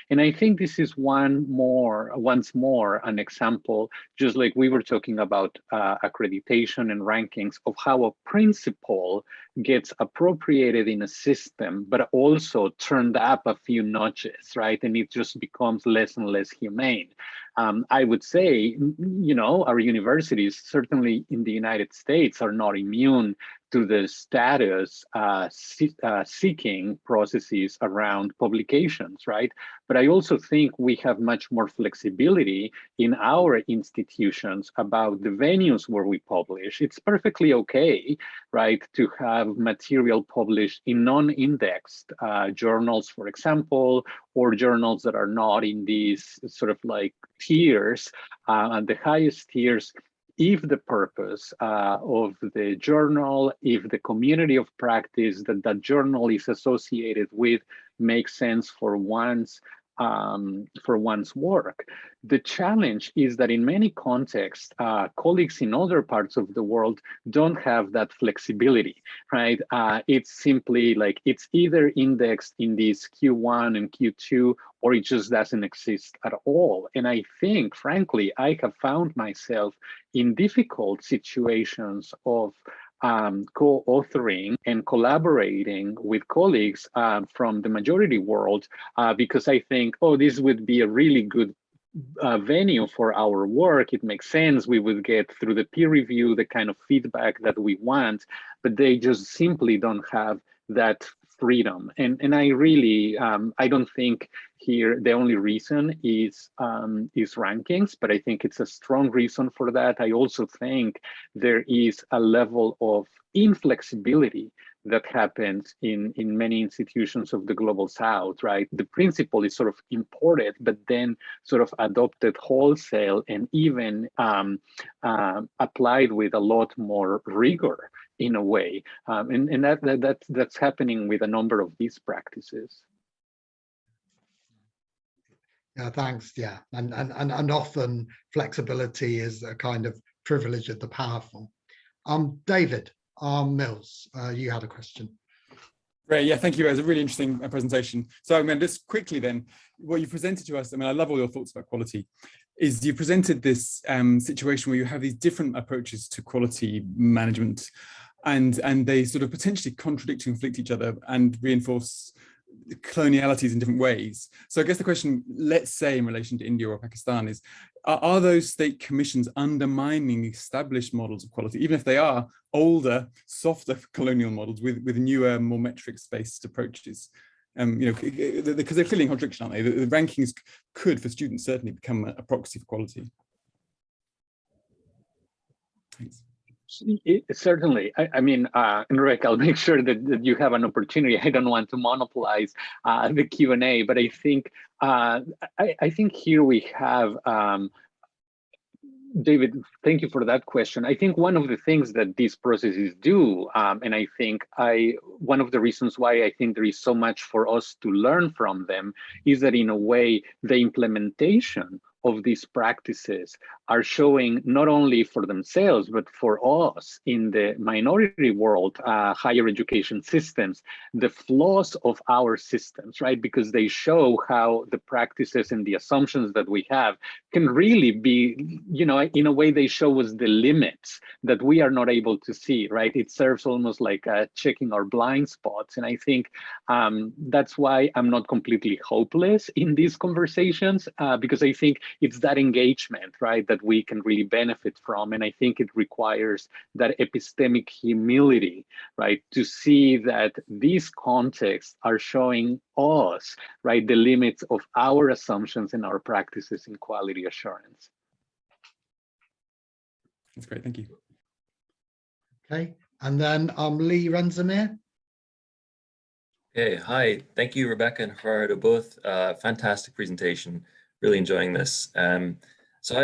And I think this is once more an example, just like we were talking about accreditation and rankings, of how a principle gets appropriated in a system, but also turned up a few notches, right? And it just becomes less and less humane. I would say, you know, our universities, certainly in the United States, are not immune to the status seeking processes around publications, right? But I also think we have much more flexibility in our institutions about the venues where we publish. It's perfectly okay, right, to have material published in non-indexed journals, for example, or journals that are not in these sort of like tiers, and the highest tiers, if the purpose of the journal, if the community of practice that that journal is associated with makes sense for one's work. The challenge is that in many contexts, colleagues in other parts of the world don't have that flexibility, right? It's simply like it's either indexed in these Q1 and Q2, or it just doesn't exist at all. And I think, frankly, I have found myself in difficult situations of co-authoring and collaborating with colleagues from the majority world because I think, oh, this would be a really good venue for our work. It makes sense. We would get through the peer review the kind of feedback that we want, but they just simply don't have that freedom. And I really, I don't think here the only reason is rankings, but I think it's a strong reason for that. I also think there is a level of inflexibility that happens in many institutions of the global South, right? The principle is sort of imported, but then sort of adopted wholesale and even applied with a lot more rigor in a way. And that's happening with a number of these practices. Yeah, thanks. Yeah, and often flexibility is a kind of privilege of the powerful. David Mills, you had a question. Great, yeah, thank you. It was a really interesting presentation. So I'm going to just quickly then, what you presented to us, I mean, I love all your thoughts about quality, is you presented this situation where you have these different approaches to quality management, and they sort of potentially contradict and conflict each other and reinforce colonialities in different ways. So I guess the question, let's say in relation to India or Pakistan, is are those state commissions undermining established models of quality, even if they are older, softer colonial models with newer, more metrics-based approaches? You know, because they're clearly in contradiction, aren't they? The rankings could, for students, certainly become a proxy for quality. Thanks. Certainly. I mean, Enrique, I'll make sure that you have an opportunity. I don't want to monopolize the Q&A, but I think I think here we have, David, thank you for that question. I think one of the things that these processes do, and I think one of the reasons why I think there is so much for us to learn from them, is that in a way, the implementation of these practices are showing not only for themselves, but for us in the minority world, higher education systems, the flaws of our systems, right? Because they show how the practices and the assumptions that we have can really be, you know, in a way they show us the limits that we are not able to see, right? It serves almost like checking our blind spots. And I think that's why I'm not completely hopeless in these conversations, because I think it's that engagement, right, that we can really benefit from. And I think it requires that epistemic humility, right, to see that these contexts are showing us, right, the limits of our assumptions and our practices in quality assurance. That's great, thank you. Okay, and then Lee Renzemir. Hey, hi, thank you, Rebecca and Gerardo, both. Fantastic presentation. Really enjoying this. So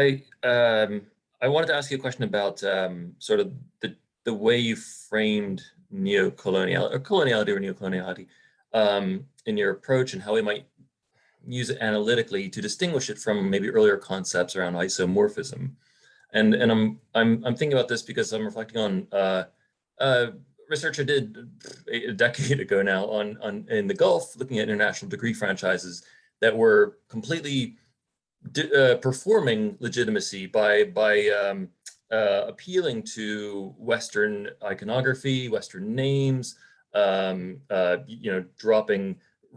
I wanted to ask you a question about sort of the way you framed neocolonial or coloniality or neocoloniality in your approach, and how we might use it analytically to distinguish it from maybe earlier concepts around isomorphism. And I'm thinking about this because I'm reflecting on research I did a decade ago now on in the Gulf, looking at international degree franchises that were completely performing legitimacy by appealing to Western iconography, Western names, dropping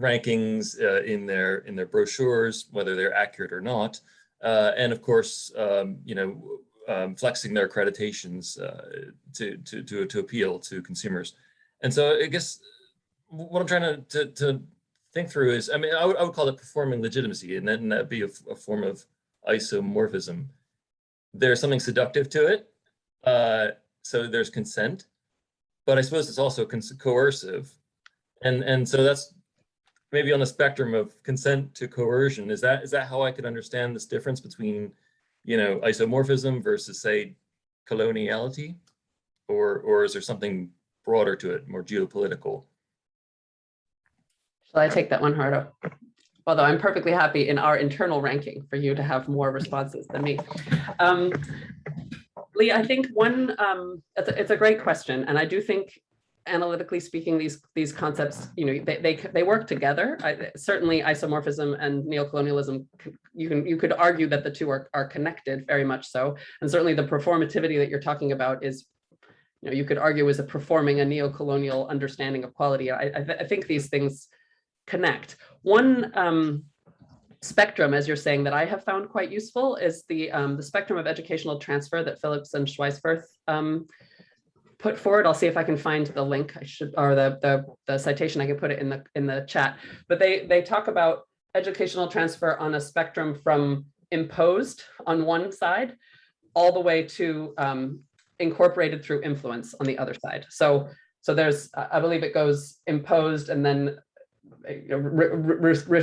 rankings in their brochures, whether they're accurate or not, and of course, flexing their accreditations to appeal to consumers. And so I guess what I'm trying to think through is, I mean, I would call it performing legitimacy, and then that'd be a form of isomorphism. There's something seductive to it, so there's consent, but I suppose it's also coercive, and so that's maybe on the spectrum of consent to coercion. Is that how I could understand this difference between, isomorphism versus, say, coloniality, or is there something broader to it, more geopolitical? Shall I take that one, Gerardo? Although I'm perfectly happy in our internal ranking for you to have more responses than me. Lee, I think it's a great question, and I do think, analytically speaking, these concepts, they work together. Certainly, isomorphism and neocolonialism, you could argue that the two are connected, very much so, and certainly the performativity that you're talking about is, you could argue, is performing a neocolonial understanding of quality. I think these things connect. One spectrum, as you're saying, that I have found quite useful is the spectrum of educational transfer that Phillips and Schweisfurth put forward. I'll see if I can find the link. Or the citation. I can put it in the chat. But they talk about educational transfer on a spectrum from imposed on one side, all the way to incorporated through influence on the other side. So there's, I believe it goes imposed and then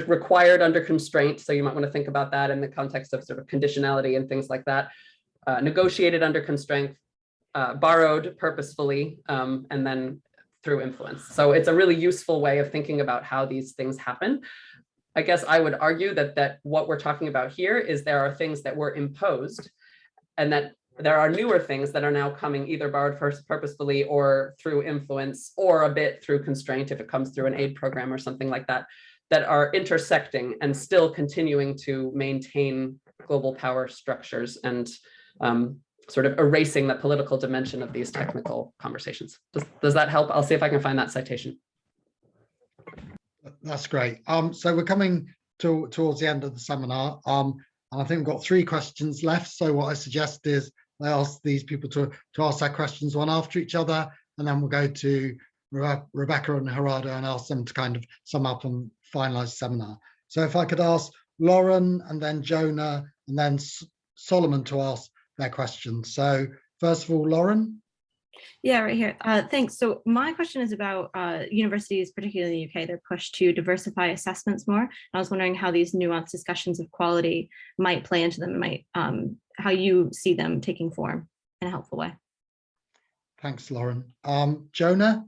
required under constraint. So you might want to think about that in the context of sort of conditionality and things like that. Negotiated under constraint, borrowed purposefully, and then through influence. So it's a really useful way of thinking about how these things happen. I guess I would argue that what we're talking about here is there are things that were imposed, and that there are newer things that are now coming either borrowed purposefully or through influence, or a bit through constraint if it comes through an aid program or something like that, that are intersecting and still continuing to maintain global power structures and sort of erasing the political dimension of these technical conversations. Does that help? I'll see if I can find that citation. That's great. So we're coming towards the end of the seminar. And I think we've got 3 questions left. So what I suggest is I ask these people to ask their questions one after each other, and then we'll go to Rebecca and Gerardo and ask them to kind of sum up and finalize the seminar. So if I could ask Lauren and then Jonah and then Solomon to ask their questions. So first of all, Lauren. Yeah, right here. Thanks. So my question is about universities, particularly in the UK, they're pushed to diversify assessments more. I was wondering how these nuanced discussions of quality might play into them, how you see them taking form in a helpful way. Thanks, Lauren. Jonah?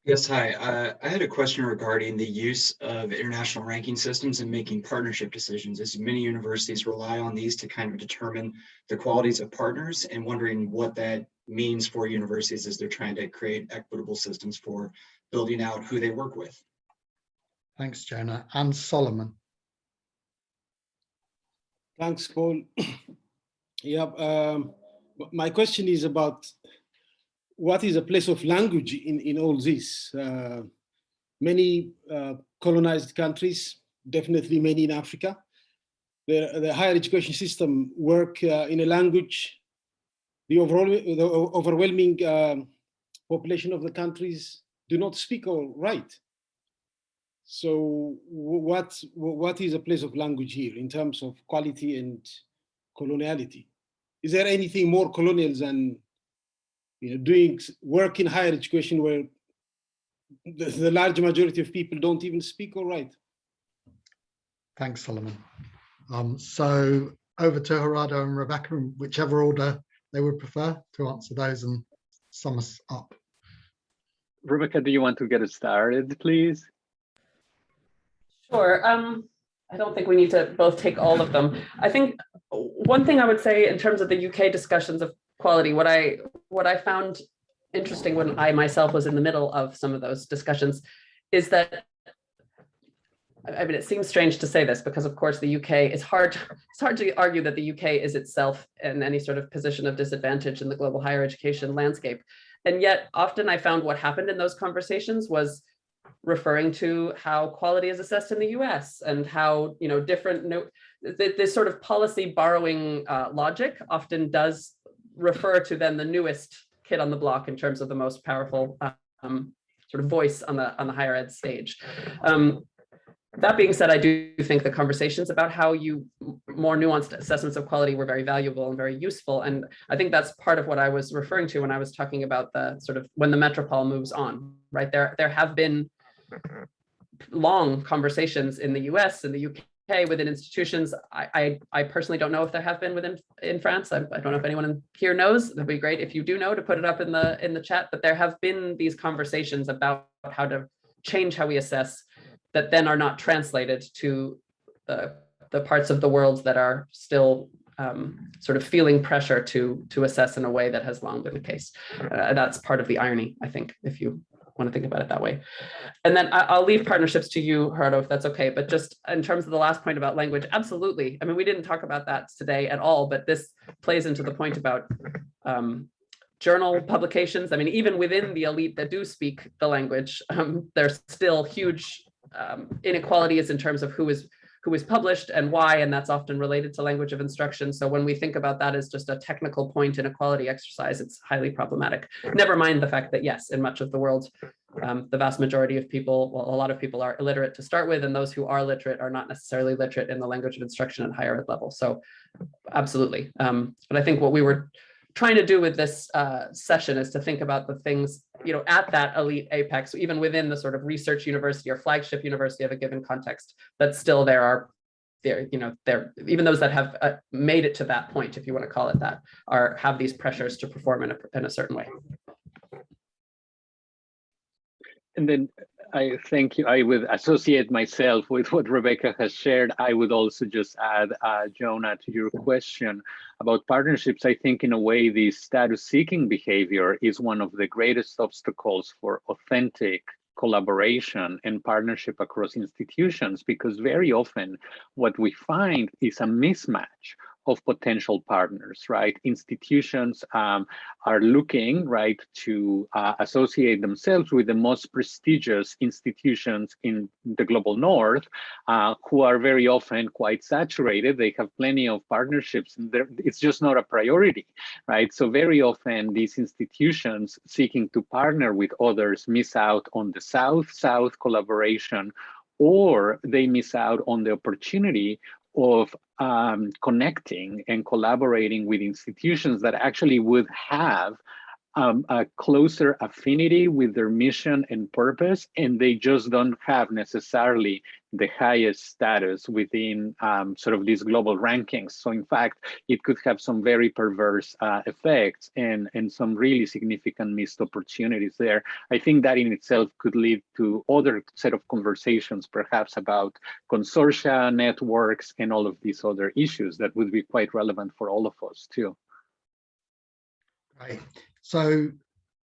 Yes, hi. I had a question regarding the use of international ranking systems in making partnership decisions, as many universities rely on these to kind of determine the qualities of partners, and wondering what that means for universities as they're trying to create equitable systems for building out who they work with. Thanks, Jonah. And Solomon. Thanks, Paul. Yeah, my question is about what is the place of language in all this? Many colonized countries, definitely many in Africa, the higher education system work in a language. The overwhelming population of the countries do not speak or write. So what is the place of language here in terms of quality and coloniality? Is there anything more colonial than doing work in higher education where the large majority of people don't even speak or write? Thanks, Solomon. So over to Gerardo and Rebecca, in whichever order they would prefer to answer those and sum us up. Rebecca, do you want to get us started, please? Sure. I don't think we need to both take all of them. I think one thing I would say in terms of the UK discussions of quality, what I found interesting when I myself was in the middle of some of those discussions is that I mean, it seems strange to say this because, of course, the UK is it's hard to argue that the UK is itself in any sort of position of disadvantage in the global higher education landscape. And yet often I found what happened in those conversations was referring to how quality is assessed in the US and how, you know, this sort of policy borrowing logic often does refer to then the newest kid on the block in terms of the most powerful sort of voice on the higher ed stage. That being said, I do think the conversations about how more nuanced assessments of quality were very valuable and very useful. And I think that's part of what I was referring to when I was talking about the sort of when the metropole moves on, right? There have been long conversations in the US and the UK within institutions. I personally don't know if there have been in France. I don't know if anyone here knows. It'd be great if you do know to put it up in the chat, but there have been these conversations about how to change how we assess that then are not translated to the parts of the world that are still sort of feeling pressure to assess in a way that has long been the case. That's part of the irony, I think, if you want to think about it that way. And then I'll leave partnerships to you, Gerardo, if that's okay. But just in terms of the last point about language, absolutely. I mean, we didn't talk about that today at all, but this plays into the point about journal publications. I mean, even within the elite that do speak the language, there's still huge inequalities in terms of who is published and why, and that's often related to language of instruction. So when we think about that as just a technical point in a quality exercise, it's highly problematic. Never mind the fact that, yes, in much of the world, the vast majority of people, well, a lot of people are illiterate to start with, and those who are literate are not necessarily literate in the language of instruction at higher ed level. So absolutely. But I think what we were trying to do with this session is to think about the things, you know, at that elite apex, even within the sort of research university or flagship university of a given context, that still even those that have made it to that point, if you want to call it that, have these pressures to perform in a certain way. And then I thank you. I would associate myself with what Rebecca has shared. I would also just add, Jonah, to your question about partnerships. I think in a way, the status-seeking behavior is one of the greatest obstacles for authentic collaboration and partnership across institutions, because very often what we find is a mismatch of potential partners, right? Institutions are looking, right, to associate themselves with the most prestigious institutions in the global north, who are very often quite saturated. They have plenty of partnerships, and it's just not a priority, right? So very often these institutions seeking to partner with others miss out on the South-South collaboration, or they miss out on the opportunity of connecting and collaborating with institutions that actually would have a closer affinity with their mission and purpose, and they just don't have necessarily the highest status within sort of these global rankings. So in fact, it could have some very perverse effects and some really significant missed opportunities there. I think that in itself could lead to other set of conversations, perhaps about consortia, networks, and all of these other issues that would be quite relevant for all of us too. Right. So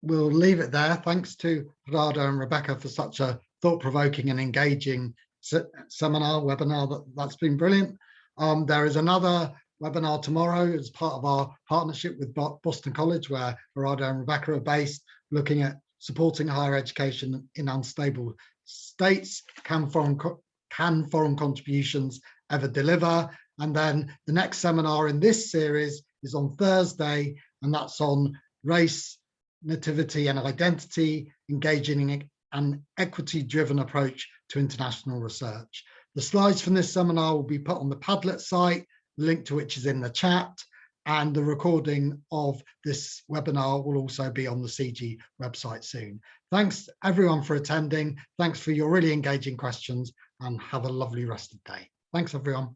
we'll leave it there. Thanks to Gerardo and Rebecca for such a thought-provoking and engaging webinar. That's been brilliant. There is another webinar tomorrow as part of our partnership with Boston College, where Gerardo and Rebecca are based, looking at supporting higher education in unstable states. Can foreign contributions ever deliver? And then the next seminar in this series is on Thursday, and that's on race, nativity, and identity, engaging in an equity-driven approach to international research. The slides from this seminar will be put on the Padlet site, the link to which is in the chat, and the recording of this webinar will also be on the CG website soon. Thanks everyone for attending. Thanks for your really engaging questions, and have a lovely rest of the day. Thanks everyone.